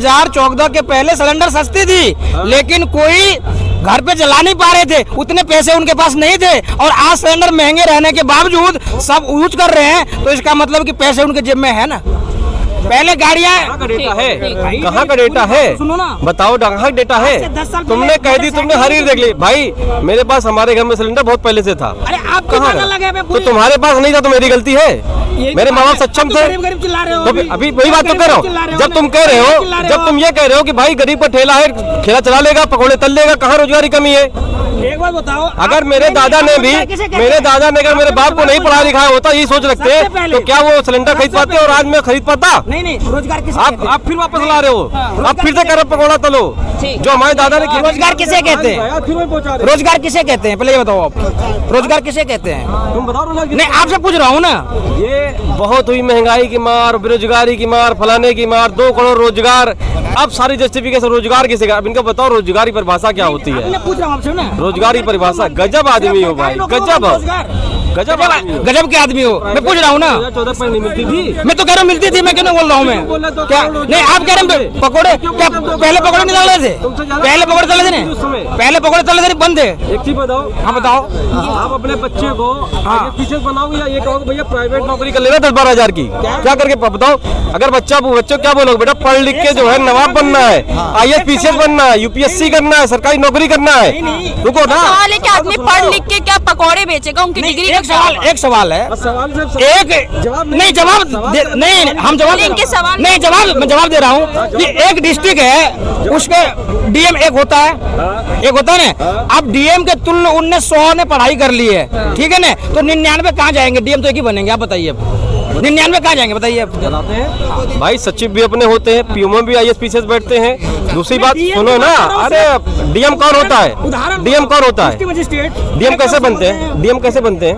2014 के पहले सिलेंडर सस्ती थी, लेकिन कोई घर पे जला नहीं पा रहे थे, उतने पैसे उनके पास नहीं थे। और आज सिलेंडर महंगे रहने के बावजूद सब यूज कर रहे हैं, तो इसका मतलब कि पैसे उनके जेब में है ना। पहले गाड़ियाँ कहाँ का डेटा है, कहाँ का डेटा है, सुनो ना, बताओ कहाँ का डेटा है। 10 साल तुमने कह दी, तुमने हरीर देख ली। भाई मेरे पास, हमारे घर में सिलेंडर बहुत पहले से था। अरे आपको कहाँ पता लगा तो तुम्हारे पास नहीं था तो मेरी गलती है। मेरे माँ बाप सक्षम थे, गरीब चिल्ला रहे हो। तो अभी वही बात तो कह रहा हूँ। जब तुम कह रहे हो, जब तुम ये कह रहे हो कि भाई गरीब का ठेला है, ठेला चला लेगा, पकौड़े तल लेगा, कहाँ रोजगार की कमी है। एक बात बताओ, अगर मेरे दादा ने भी, मेरे दादा ने अगर मेरे बाप को नहीं पढ़ा लिखा होता, यही सोच रखते, तो क्या वो सिलेंडर खरीद पाते और आज मैं खरीद पाता? नहीं, रोजगार किसे आप फिर वापस ला रहे हो, आप फिर से कर रहे पकौड़ा तलो। जो हमारे दादा ने, रोजगार किसे कहते हैं? रोजगार किसे कहते हैं, पहले ये बताओ आप, रोजगार किसे कहते हैं? तुम बताओ रोजगार। नहीं, आपसे पूछ रहा हूँ ना। ये बहुत हुई महंगाई की मार, बेरोजगारी की मार, फलाने की मार, 2 करोड़ रोजगार। अब सारी जस्टिफिकेशन रोजगार किसे का? अब इनको बताओ रोजगार की परिभाषा क्या होती है? पूछ रहा हूँ आपसे ना, रोजगार की परिभाषा। गजब आदमी हो भाई, गजब, गजब, गजब के आदमी हो। मैं पूछ रहा हूँ ना, 14 पर नहीं मिलती थी। मैं तो कह रहा हूँ मिलती थी, मैं क्यों नहीं बोल रहा हूँ मैं? क्या नहीं, आप कह रहे हैं पकौड़े, क्या पहले पकौड़े नहीं चल रहे थे? पहले पकौड़े चल रहे थे, पहले पकौड़े चल रहे थे, बंद थे। एक चीज बताओ, हाँ बताओ, आप अपने बच्चे को टीचर बनाओ या ये कहो भैया प्राइवेट नौकरी कर लेना 10-12 हजार की, क्या करके बताओ? अगर बच्चों क्या बोलोगे? बेटा पढ़ लिख के जो है नवाब बनना है, IAS PCS बनना है, UPSC करना है, सरकारी नौकरी करना है। रुको ना, सवाल है कि आदमी पढ़ लिख के क्या पकौड़े बेचेगा? उनकी डिग्री एक सवाल है, एक जवाब नहीं, जवाब नहीं, हम जवाब नहीं, जवाब मैं जवाब दे रहा हूँ कि एक डिस्ट्रिक्ट है, उसके DM एक होता है ना। अब DM के तुल्य 1900 ने पढ़ाई कर ली है, ठीक है ना, तो 99 कहाँ जाएंगे? DM तो एक ही बनेंगे, आप बताइए। 99 कहाँ जाएंगे बताइए? भाई सचिव भी अपने होते हैं, PMO भी IAS PCS बैठते हैं। दूसरी बात सुनो ना, अरे DM कौन होता है? DM कौन होता है? DM कैसे बनते हैं? DM कैसे बनते हैं?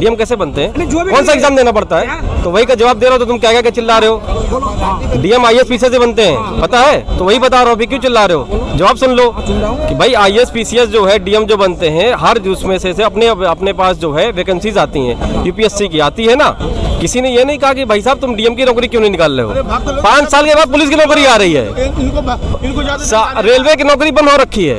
DM कैसे बनते हैं? कौन सा एग्जाम देना पड़ता है? तो वही का जवाब दे रहा हो, तो तुम क्या चिल्ला रहे हो? DM IAS PCS से बनते हैं, पता है? तो वही बता रहा हूँ, अभी क्यों चिल्ला रहे हो? जवाब सुन लो कि भाई IAS PCS जो है, DM जो बनते हैं, हर उसमें से अपने पास जो है वैकेंसीज आती हैं। UPSC की आती है ना। किसी ने ये नहीं कहा कि भाई साहब तुम DM की नौकरी क्यों नहीं निकाल रहे हो? 5 साल के बाद पुलिस की नौकरी आ रही है, रेलवे की नौकरी बंद हो रखी है,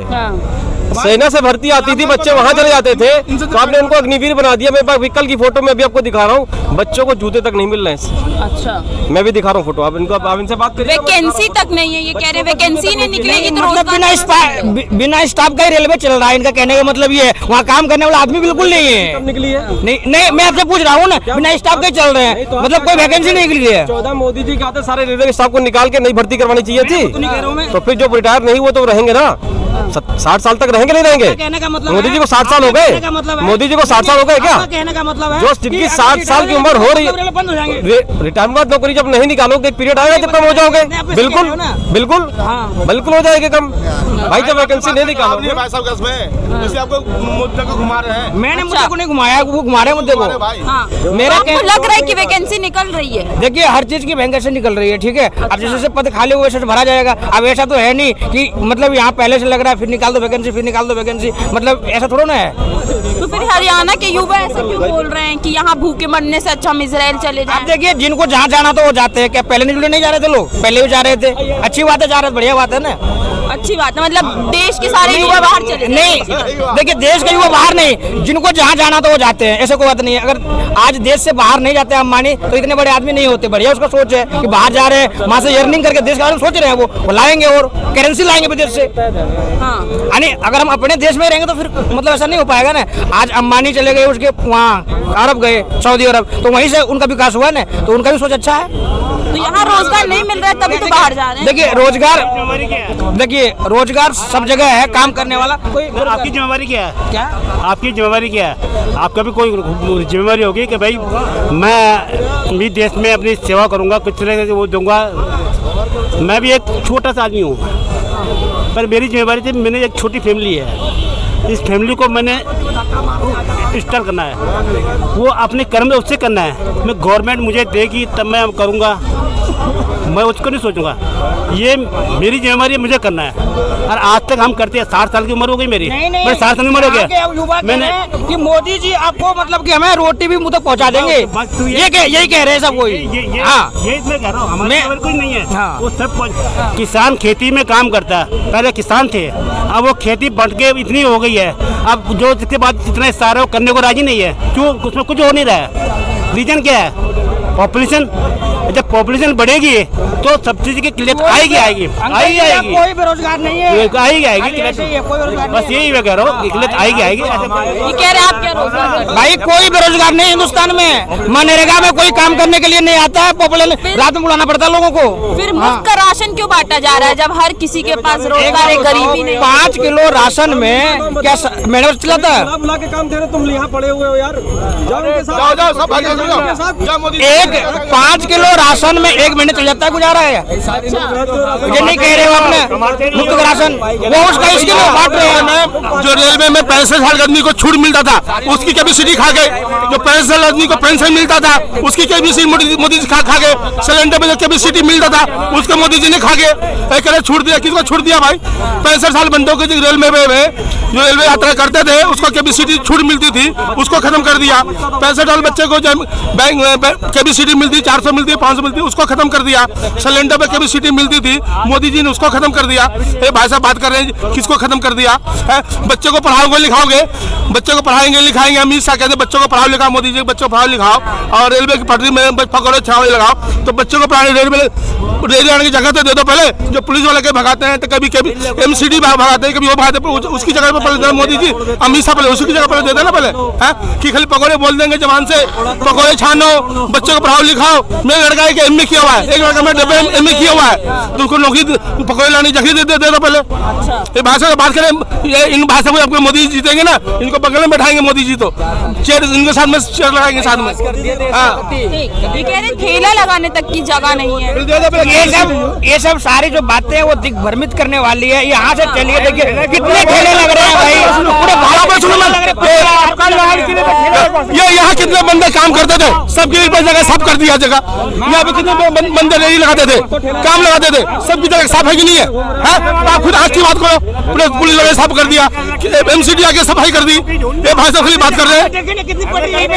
सेना से भर्ती आती थी, बच्चे वहाँ चले जाते थे, तो आपने उनको अग्निवीर बना दिया। मेरे पास व्हीकल की फोटो में भी आपको दिखा रहा हूँ, बच्चों को जूते तक नहीं मिल रहे हैं। अच्छा, मैं भी दिखा रहा हूँ फोटो, आप इनसे बात करिए। वैकेंसी तक नहीं है, ये कह रहे वैकेंसी नहीं निकलेगी तो मतलब बिना स्टाफ का ही रेलवे चल रहा है। इनका कहने का मतलब ये है, वहाँ काम करने वाला आदमी बिल्कुल नहीं है। निकली है? नहीं, मैं आपसे पूछ रहा हूँ ना, बिना स्टाफ के चल रहे हैं, मतलब कोई वैकेंसी नहीं निकली है। 14 मोदी जी कहते सारे रेलवे स्टाफ को निकाल के नई भर्ती करवानी चाहिए थी। तो फिर जो रिटायर नहीं हुए तो रहेंगे ना, 60 साल तक रहेंगे नहीं रहेंगे? कहने का मतलब मोदी जी को 60 साल हो गए, मोदी जी को 60 साल हो गए क्या? कहने का मतलब है जो जिनकी 60 साल की उम्र हो रही है, रिटायरमेंट नौकरी जब नहीं निकालोगे, एक पीरियड आएगा जब कम हो जाओगे। बिल्कुल बिल्कुल बिल्कुल हो जाएगा कम भाई, जब वैकेंसी नहीं निकालोगे। घुमा रहे हैं, मैंने मुद्दे को नहीं घुमाया, वो घुमा रहे मुद्दे को। मेरा लग रहा है कि वैकेंसी निकल रही है। देखिए हर चीज की वैकेंसी निकल रही है, ठीक है। अब जैसे पद खाली हुए वैसे भरा जाएगा। अब ऐसा तो है नहीं कि मतलब यहाँ पहले से लग रहा है फिर निकाल दो वैकेंसी, फिर निकाल दो वैकेंसी, मतलब ऐसा थोड़ा ना है। तो फिर हरियाणा के युवा ऐसा क्यों बोल रहे हैं कि यहाँ भूखे मरने से अच्छा हम इजराइल चले जाएं? आप देखिए जिनको जहाँ जाना तो वो जाते हैं। क्या पहले नहीं जा रहे थे लोग? पहले भी जा रहे थे। अच्छी बात है, जा रहे थे, बढ़िया बात है ना, अच्छी बात है। मतलब देश के सारे युवा बाहर चले नहीं, देखिए देश के युवा बाहर नहीं, जिनको जहाँ जाना तो वो जाते हैं, ऐसे कोई बात नहीं है। अगर आज देश से बाहर नहीं जाते अंबानी तो इतने बड़े आदमी नहीं होते। बढ़िया उसका सोच है कि बाहर जा रहे हैं, वहाँ से अर्निंग करके देश के बारे में सोच रहे हैं, वो लाएंगे और करेंसी लाएंगे विदेश से। यानी अगर हम अपने देश में रहेंगे तो फिर मतलब ऐसा नहीं हो पाएगा ना। आज अंबानी चले गए, उसके वहाँ अरब गए, सऊदी अरब, तो वहीं से उनका विकास हुआ ना, तो उनका भी सोच अच्छा है। तो यहाँ रोजगार नहीं मिल रहा है तभी तो बाहर जा रहे हैं। देखिए रोजगार सब जगह है, काम करने वाला कोई। आपकी जिम्मेवारी क्या है? क्या आपकी जिम्मेवारी क्या है? आपका भी कोई जिम्मेवारी होगी कि भाई मैं भी देश में अपनी सेवा करूँगा, कुछ तरह से वो दूंगा। मैं भी एक छोटा सा आदमी हूँ, पर मेरी जिम्मेवारी थी, मैंने एक छोटी फैमिली है, इस फैमिली को मैंने स्टार्ट करना है, वो अपने कर्म उससे करना है। मैं गवर्नमेंट मुझे देगी तब मैं करूँगा। मैं उसको नहीं सोचूंगा। ये मेरी जिम्मेवारी है, मुझे करना है। और आज तक हम करते हैं। 60 साल की उम्र हो गई मेरी, मैं 60 साल की उम्र हो गया। मैंने कि मोदी जी आपको मतलब कि हमें रोटी भी मुंह तक पहुंचा देंगे, यही कह रहे हैं सब कोई। ये मैं कह रहा हूँ, हमारे लेवल कोई नहीं है। हाँ। वो सब किसान खेती में काम करता है, पहले किसान थे, अब वो खेती बढ़ के इतनी हो गई है, अब जो जिसके बाद इतना हिस्सा है वो करने को राजी नहीं है। क्यों? उसमें कुछ हो नहीं रहा है। रीजन क्या है? पॉपुलेशन। जब पॉपुलेशन बढ़ेगी तो सब चीज की किल्लत आएगी। कोई बेरोजगार नहीं है, आएगी। बस यही मैं कह रहा हूँ, किल्लत आएगी। ये कह रहे हैं आप क्या रोजगार? भाई कोई बेरोजगार नहीं हिंदुस्तान में। मनरेगा में कोई काम करने के लिए नहीं आता है, पॉपुलर रात में बुलाना पड़ता है लोगों को। फिर मुफ्त का राशन क्यों बांटा जा रहा है जब हर किसी के पास रोजगार है, गरीबी नहीं? 5 किलो राशन में क्या मैडम चलाता है? बुला के काम दे रहे, तुम यहाँ पड़े हुए हो यार। जाओ सब भाग जाओ। एक 5 किलो राशन में 1 महीने चल जाता है, गुजारा है। ये नहीं कह रहे हो आपने मुफ्त का राशन, वो उसका इसके लिए बांट रहे हैं। जो रेलवे में 65 साल आदमी को छूट मिलता था, उसकी कैपेसिटी खा गए। जो 65 साल आदमी को पेंशन मिलता था, उसकी कैपेसिटी मोदी जी खा गए। सिलेंडर में जो कैपेसिटी मिलता था, उसको मोदी जी ने खा गए। छूट दिया, किसको छूट दिया भाई? 65 साल बंदों को रेलवे में जो रेलवे यात्रा करते थे, उसको कैपेसिटी छूट मिलती थी, उसको खत्म कर दिया। 65 साल बच्चे को बैंक कैपेसिटी मिलती, 400 मिलती, 500 मिलती, उसको खत्म कर दिया। सिलेंडर पे कैपेसिटी मिलती थी, मोदी जी ने उसको खत्म कर दिया। ये भाई साहब बात कर रहे हैं, किसको खत्म कर दिया है? बच्चे को पढ़ाओगे लिखाओगे, बच्चे को पढ़ाएंगे लिखाएंगे। अमित शाह कहते बच्चों को पढ़ाओ लिखाओ, मोदी जी बच्चों को पढ़ाओ लिखाओ और रेलवे की पटरी में पकड़ो छावनी लगाओ। तो बच्चों को पढ़ाने रेलवे आने की जगह तो दे दो पहले। जो पुलिस वाले के भगाते हैं, तो कभी MCD भगाते हैं, कभी वो भगाते हैं, उसकी जगह पर पहले मोदी जी अमित शाह पहले उसकी जगह पहले दे देना पहले है कि खाली पकौड़े बोल देंगे जवान से, पकौड़े छानो, बच्चों को पढ़ाओ लिखाओ। मेरा लड़का एक MA किया हुआ है, एक लड़का मेरा MA किया हुआ है, तो उनको नौकरी पकौड़े लाने की जगह दे दो पहले। ये भाषा बात करें, इन भाषा को आपको मोदी जी जीतेंगे ना, इनको बगल में बैठाएंगे मोदी जी, तो चेयर इनके साथ में चेयर लगाएंगे साथ में। ये कह रहे ठेला लगाने तक की जगह नहीं है। ये सब सारी जो बातें हैं वो दिग्भ्रमित करने वाली है। यहाँ से चलिए, देखिए कितने ठेले लग रहे हैं भाई, पूरे भारत में सुनो ये यहाँ कितने बंदे काम करते थे, सबकी जगह साफ कर दिया जगह। यहाँ पे कितने बंदे रेडी लगाते थे, काम लगाते थे, सबकी जगह साफ है कि नहीं है? आप खुद आज की बात करो, पुलिस वाले साफ कर दिया, MCD आके सफाई कर दी। ये भाई साहब खाली बात कर रहे हैं,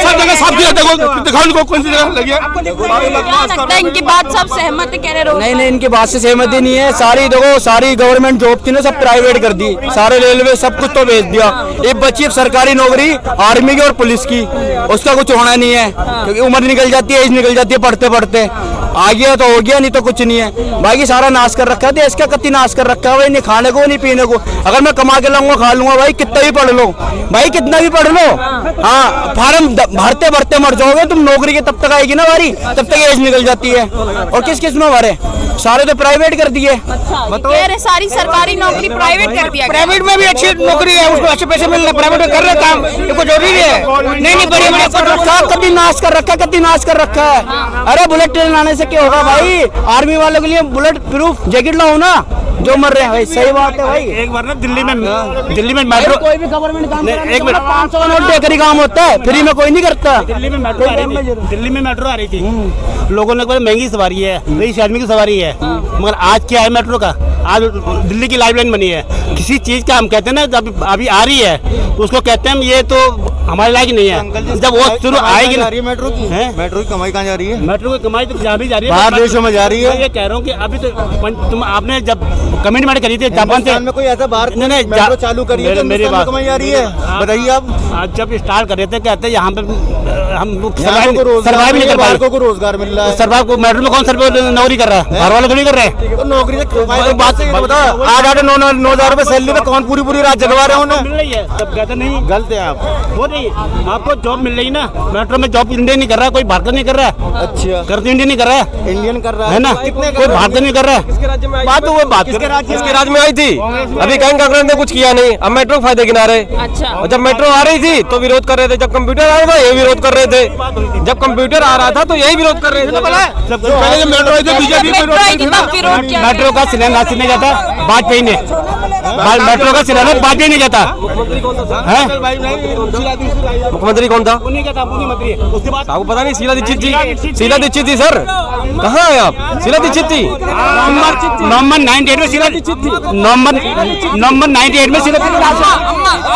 सब जगह साफ किया। देखो दिखाओ इनको कौन सी जगह लगी है। क्या लगता है इनकी बात सब सहमत कह रहे? नहीं, इनकी बात से सहमति नहीं है। सारी देखो, सारी गवर्नमेंट जॉब थी ना, सब प्राइवेट कर दी, सारे रेलवे सब कुछ तो बेच दिया। एक बची अब सरकारी नौकरी आर्मी की और पुलिस की, उसका कुछ होना नहीं है क्योंकि उम्र निकल जाती है, एज निकल जाती है पढ़ते पढ़ते। आ गया तो हो गया, नहीं तो कुछ नहीं है। बाकी सारा नाश कर रखा है, देश का कति नाश कर रखा है भाई, नहीं खाने को नहीं पीने को। अगर मैं कमा के लाऊंगा खा लूंगा भाई, कितना भी पढ़ लो भाई, कितना भी पढ़ लो। हाँ, फार्म भरते भरते मर जाओगे तुम, नौकरी की तब तक आएगी ना बारी, तब तक एज निकल जाती है। और किस किस में भरे? सारे तो प्राइवेट कर दिए। कह रहे सारी सरकारी नौकरी प्राइवेट कर दिया। प्राइवेट में भी अच्छी नौकरी है, उसको अच्छे पैसे मिल रहे, प्राइवेट में कर रहे काम, ये कुछ जरूरी है नहीं बढ़िया रखा, कभी नाश कर रखा, कति नाश कर रखा है। अरे बुलेट ट्रेन आने से क्या होगा भाई? आर्मी वालों के लिए बुलेट प्रूफ जैकेट लाओ ना, जो मर रहे हैं भाई। सही बात है भाई। एक बार ना दिल्ली में मेट्रो, कोई भी गवर्नमेंट काम एक मिनट, 500 नोट देकर ही काम होता है, फ्री में कोई नहीं करता। दिल्ली में मेट्रो आ रही थी, लोगों ने कहा महंगी सवारी है, रईस आदमी की सवारी है, मगर आज क्या है मेट्रो का? आज दिल्ली की लाइफलाइन बनी है। किसी चीज का हम कहते हैं ना, जब अभी आ रही है तो उसको कहते हैं ये तो हमारे लायक नहीं है। जब वो शुरू आएगी ना, मेट्रो की कमाई कहाँ जा रही है? मेट्रो की कमाई तो जहाँ भी जा रही है, बाहर देशों में जा रही है। मैं ये कह रहा हूँ कि अभी तो तुम आपने जब कमिटमेंट करी थी जापान से, में कोई ऐसा बाहर मेट्रो चालू करी है, मेरे बात कमाई जा रही है, बताइए आप। जब स्टार्ट कर रहे थे कहते हैं यहाँ पे हम सर्वाइव नहीं कर पा रहे, को रोजगार मिल रहा है। सर्वाइव को मेट्रो में कौन सर्वाइव नौकरी कर रहा है? घर वाले थोड़ी कर रहे हैं। तो नौकरी बात बता, 8-9 रुपए सैलरी में कौन पूरी रात जगवा रहे हैं उन्हें? मिल रही है, तब कहते नहीं गलत है आप। वो नहीं, आपको जॉब मिल रही ना, मेट्रो में जॉब इंडिया नहीं कर रहा, कोई भारत नहीं कर रहा है। अच्छा, कर तो इंडिया नहीं कर रहा है, इंडियन कर रहा है ना, कोई भारत नहीं कर रहा है। बात तो वो बात किसके राज्य में आई थी? अभी कहीं कांग्रेस ने कुछ किया नहीं, अब मेट्रो फायदे गिना रहे। अच्छा, और जब मेट्रो आ रही थी तो विरोध कर रहे थे, जब कंप्यूटर आ रहा था ये विरोध कर रहे थे, जब कंप्यूटर आ रहा था तो यही विरोध कर रहे थे। पहले जब मेट्रो आई थी बीजेपी मेट्रो का शिलान्यास नहीं जाता वाजपेयी ने, मेट्रो का शिलान्यास वाजपेयी नहीं जाता है। मुख्यमंत्री कौन था? उन्हीं का था मुख्यमंत्री। उसके बाद आपको पता नहीं? शीला दीक्षित जी, शीला दीक्षित जी सर, कहाँ है आप? शीला दीक्षित थी नवंबर 98 में शीला दीक्षित थी। नवंबर 98 में शीला दीक्षित।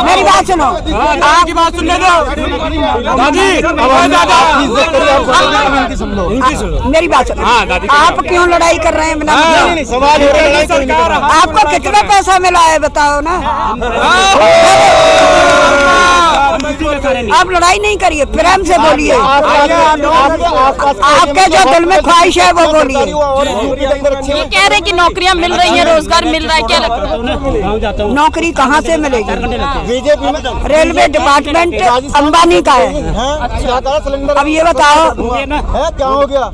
मेरी बात सुनो, आपकी बात सुन ले दादी, मेरी बात सुनो। हाँ, दादी। आप क्यों लड़ाई कर रहे हैं बिना मतलब? सवाल हो रहा है सरकार। आपको कितना पैसा मिला है बताओ ना। आप लड़ाई नहीं करिए, प्रेम से बोलिए। आपके जो दिल में ख्वाहिश है वो बोलिए। ये कह रहे हैं कि नौकरियां मिल रही हैं, रोजगार मिल रहा है, क्या लगता है? नौकरी कहाँ से मिलेगी? बीजेपी में रेलवे डिपार्टमेंट अंबानी का है। सिलेंडर अब ये बताओ, है क्या हो गया?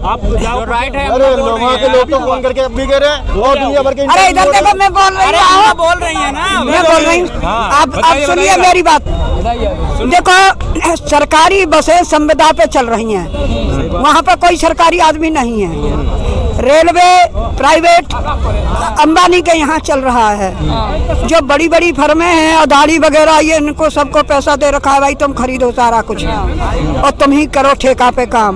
राइट है। अरे वहाँ के लोग तो फोन करके अब भी कह रहे हैं और दुनिया भर के अरे इधर देखो, मैं बोल रही हूँ, बोल रही है ना, मैं बोल रही हूँ। आप सुनिए मेरी बात। देखो, सरकारी बसें संविदा पे चल रही हैं, वहाँ पर कोई सरकारी आदमी नहीं है। रेलवे प्राइवेट अंबानी के यहाँ चल रहा है। जो बड़ी बड़ी फर्में हैं, अदानी वगैरह, ये इनको सबको पैसा दे रखा है, भाई तुम खरीदो सारा कुछ और तुम ही करो ठेका पे काम।